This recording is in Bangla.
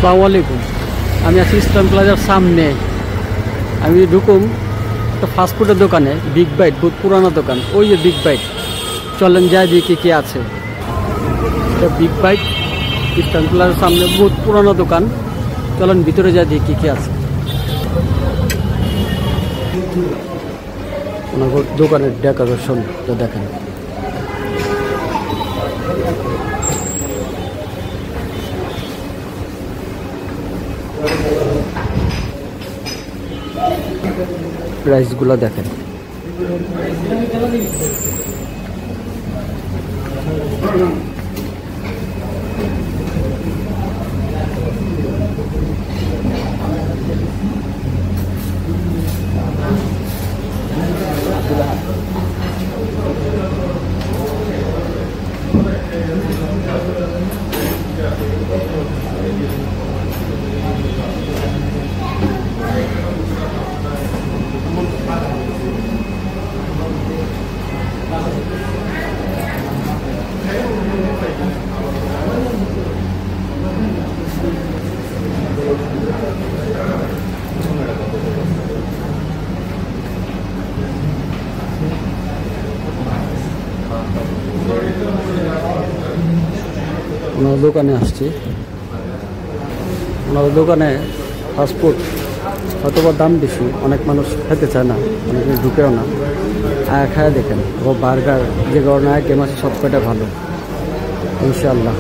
আসসালামু আলাইকুম। আমি আছি ইস্টার্ন প্লাজার সামনে। আমি ঢুকুম একটা ফাস্টফুডের দোকানে, বিগ বাইট, বহুত পুরানো দোকান। ওই যে বিগ বাইট, চলেন যাই দেখি কি আছে। বিগ বাইট ইস্টার্ন প্লাজার সামনে, বহুত পুরানো দোকান। চলেন ভিতরে যাই দেখি কি আছে। ওনার দোকানের ডেকোরেশন তো দেখেন। প্রাইসগুলো দেখেন। ওনার দোকানে আসছি। ওনার দোকানে ফাস্টফুড হয়তোবা দাম বেশি, অনেক মানুষ খেতে চায় না, অনেকে ঢুকেও না। খায় দেখেন, ও বার্গার যে ধরনের আইটেম আছে সব কয়টা ভালো ইনশাআল্লাহ।